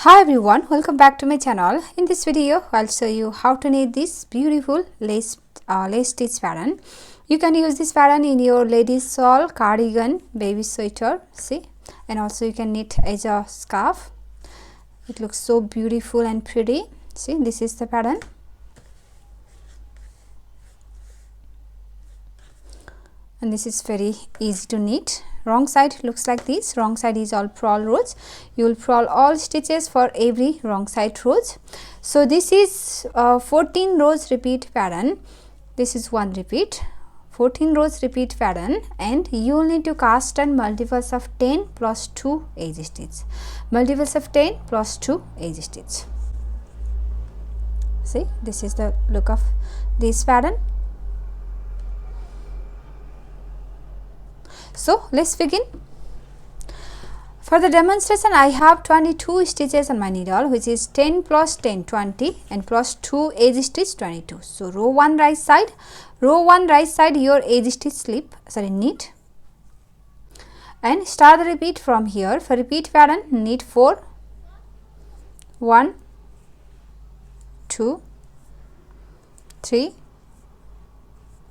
Hi everyone, welcome back to my channel. In this video, I'll show you how to knit this beautiful lace stitch pattern. You can use this pattern in your ladies shawl, cardigan, baby sweater, see, and also you can knit as a scarf. It looks so beautiful and pretty. See, this is the pattern. And this is very easy to knit. Wrong side looks like this. Wrong side is all purl rows. You will purl all stitches for every wrong side rows. So this is 14 rows repeat pattern. This is one repeat, 14 rows repeat pattern, and you will need to cast on multiples of 10 plus 2 edge stitch. Multiples of 10 plus 2 edge stitch. See, this is the look of this pattern. So let's begin. For the demonstration, I have 22 stitches on my needle, which is 10 plus 10 20 and plus 2 edge stitch 22. So row 1 right side, your edge stitch slip, knit, and start the repeat from here. For repeat pattern, knit 4, 1, 2, 3,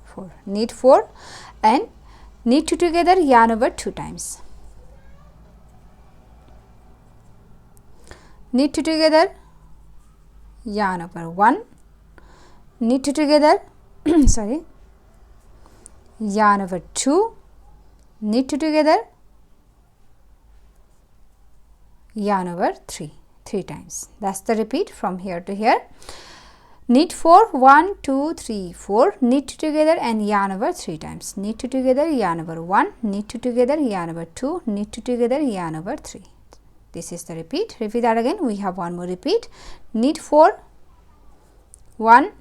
4, knit 4 and knit 2 together, yarn over 2 times. Knit 2 together, yarn over 1, knit 2 together, yarn over 2, knit 2 together, yarn over 3 times. That's the repeat from here to here. Knit 4, 1, 2, 3, 4, knit 2 together and yarn over 3 times. Knit 2 together, yarn over 1, knit 2 together, yarn over 2, knit 2 together, yarn over 3. This is the repeat. Repeat that again. We have one more repeat. Knit 4, 1,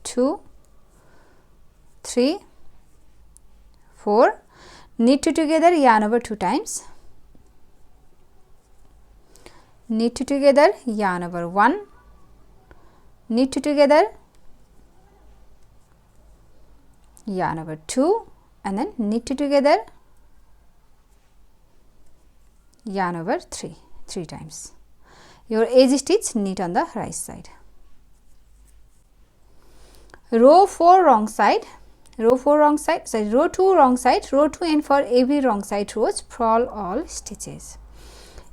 2, 3, 4, knit 2 together, yarn over 2 times. Knit 2 together, yarn over 1, knit 2 together, yarn over 2, and then knit 2 together, yarn over 3 times. Your edge stitch knit on the right side. Row 4 wrong side, row 2 wrong side, row 2, and for every wrong side rows purl all stitches.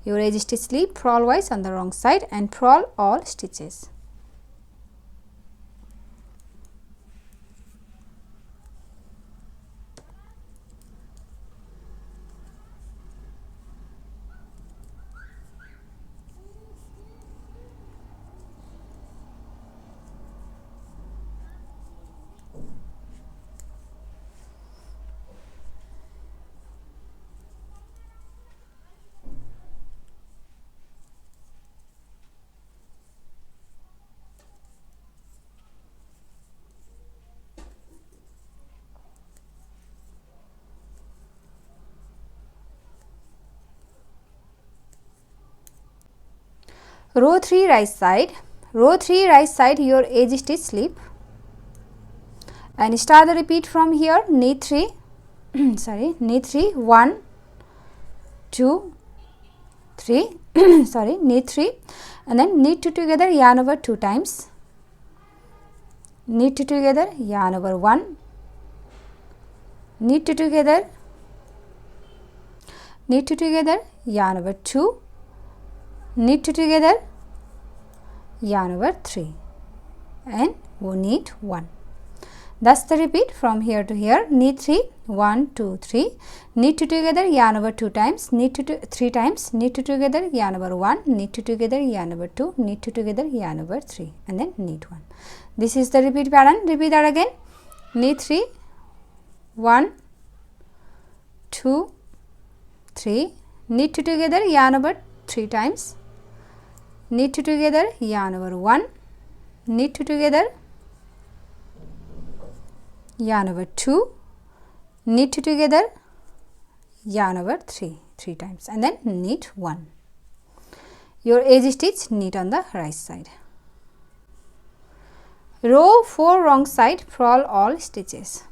Your edge stitch slip purl wise on the wrong side and purl all stitches. Row 3 right side, your edge stitch slip, and start the repeat from here. Knit 3 knit 3, 1, 2, 3 knit 3, and then knit 2 together, yarn over 2 times, knit 2 together, yarn over 1, knit 2 together, yarn over 2, knit 2 together, yarn over 3, and we knit 1. That's the repeat from here to here. Knit 3, 1, 2, 3, knit 2 together, yarn over 2 times, knit 2 3 times, knit 2 together, yarn over 1, knit 2 together, yarn over 2, knit 2 together, yarn over 3, and then knit 1. This is the repeat pattern. Repeat that again. Knit 3, 1, 2, 3, knit 2 together, yarn over 3 times, knit 2 together, yarn over 1, knit 2 together, yarn over 2, knit 2 together, yarn over 3 times, and then knit 1. Your edge stitch knit on the right side. Row 4 wrong side, purl all stitches.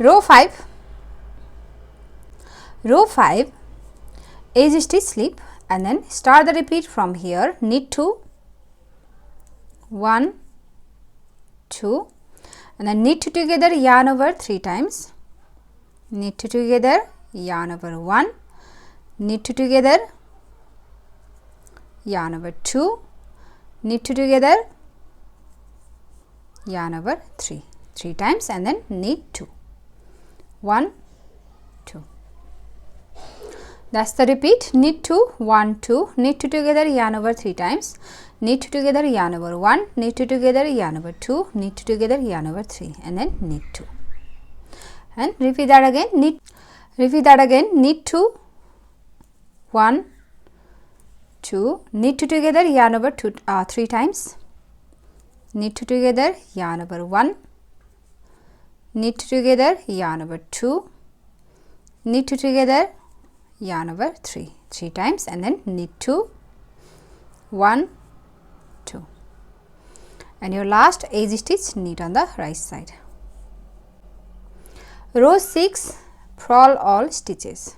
Row 5. Row 5 edge stitch slip and then start the repeat from here. Knit 2, 1, 2 and then knit together, yarn over 3 times, knit together, yarn over 1, knit together, yarn over 2, knit together, yarn over 3 times and then knit 2, 1, 2. That's the repeat. Knit 2, 1, 2, knit together, yarn over 3 times, knit together, yarn over 1, knit together, yarn over 2, knit together, yarn over 3 and then knit 2 and repeat that again. Knit 2, 1, 2, knit together, yarn over 3 times, knit together, yarn over 1, knit together, yarn over 2, knit together, yarn over 3 times and then knit 2, 1, 2 and your last edge stitch knit on the right side. Row 6 purl all stitches.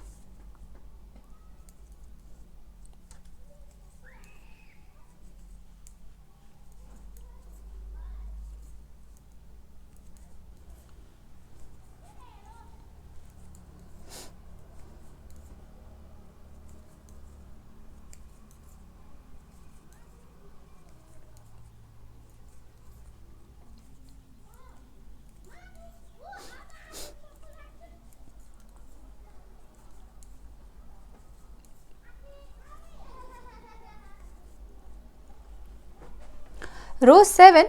Row 7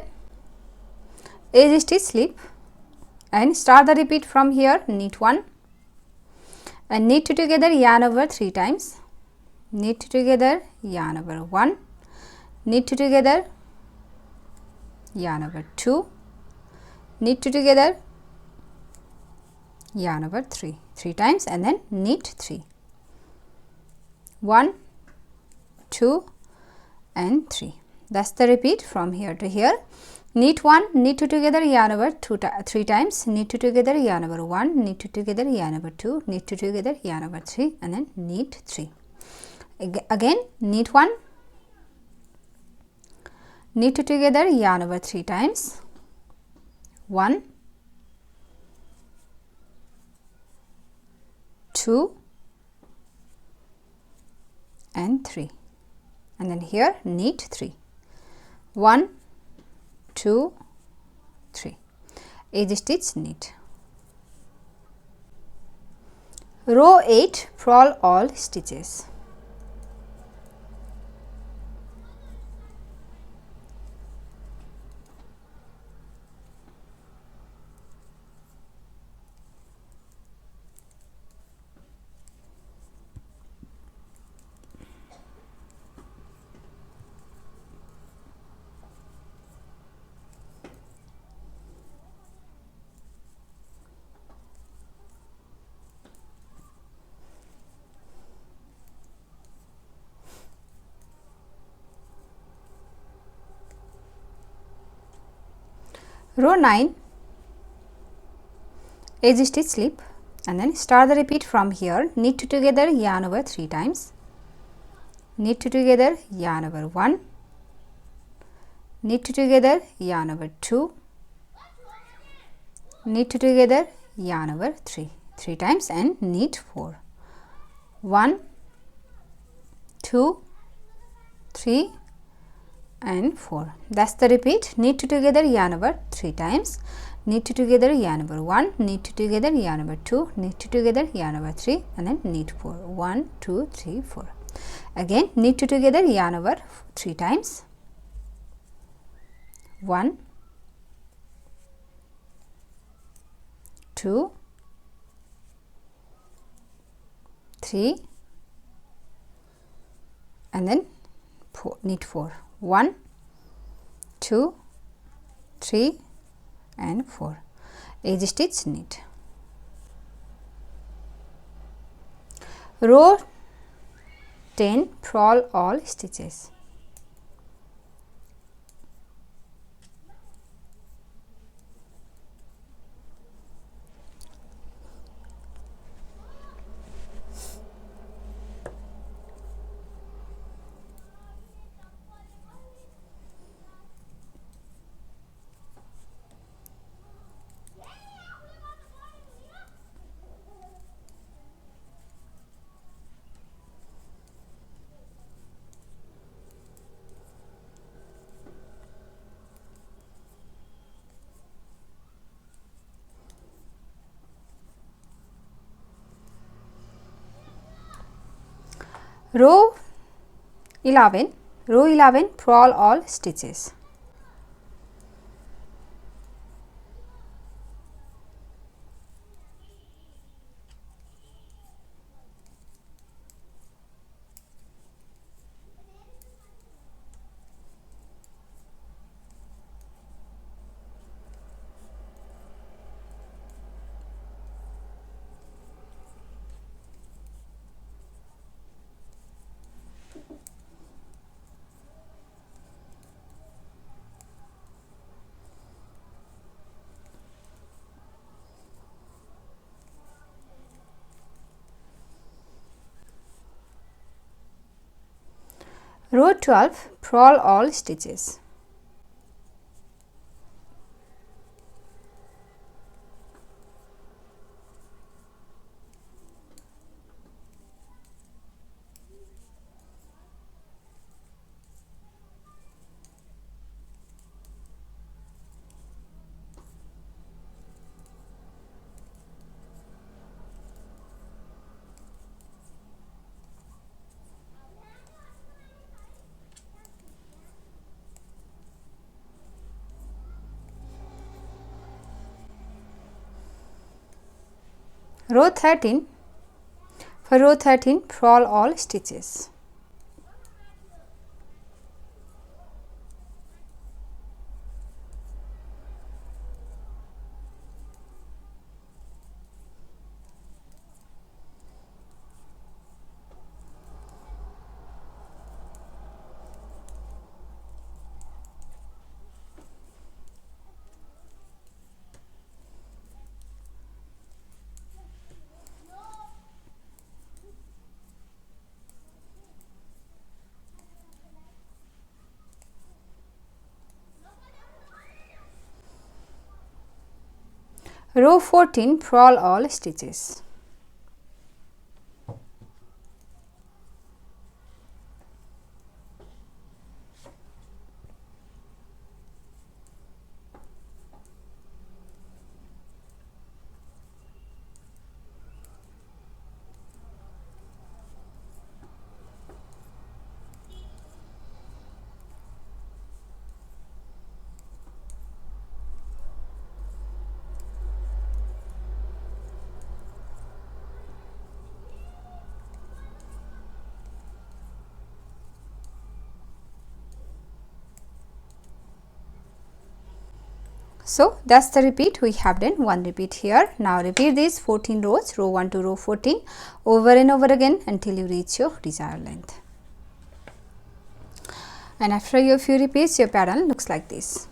edge stitch slip and start the repeat from here. Knit 1 and knit together, yarn over 3 times, knit together, yarn over 1, knit together, yarn over 2, knit together, yarn over 3 times and then knit 3, 1, 2 and 3. That's the repeat from here to here. Knit 1, knit together, yarn over 3 times, knit together, yarn over 1, knit together, yarn over 2, knit together, yarn over 3 and then knit 3. Again knit 1, knit together, yarn over 3 times, 1, 2 and 3 and then here knit 3, 1, 2, 3, edge stitch knit. Row 8 purl all stitches. Row 9 edge stitch slip and then start the repeat from here. Knit together, yarn over 3 times, knit together, yarn over 1, knit together, yarn over 2, knit together, yarn over 3 times and knit 4, 1, 2, 3 and 4. That's the repeat. Knit together, yarn over 3 times, knit together, yarn over 1, knit together, yarn over 2, knit together, yarn over 3 and then knit 4, 1, 2, 3, 4. Again knit together, yarn over 3 times, 1, 2, 3 and then knit 4, 1, 2, 3 and 4, edge stitch knit. Row 10 purl all stitches. Row 11, purl all stitches. Row 12, purl all stitches. Row 13, for row 13, purl all stitches. Row 14, purl all stitches. So, that's the repeat. We have done one repeat here. Now, repeat these 14 rows, row 1 to row 14 over and over again until you reach your desired length. And after your few repeats, your pattern looks like this.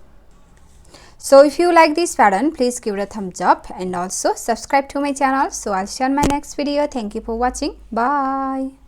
So, if you like this pattern, please give it a thumbs up and also subscribe to my channel. So, I'll share my next video. Thank you for watching. Bye.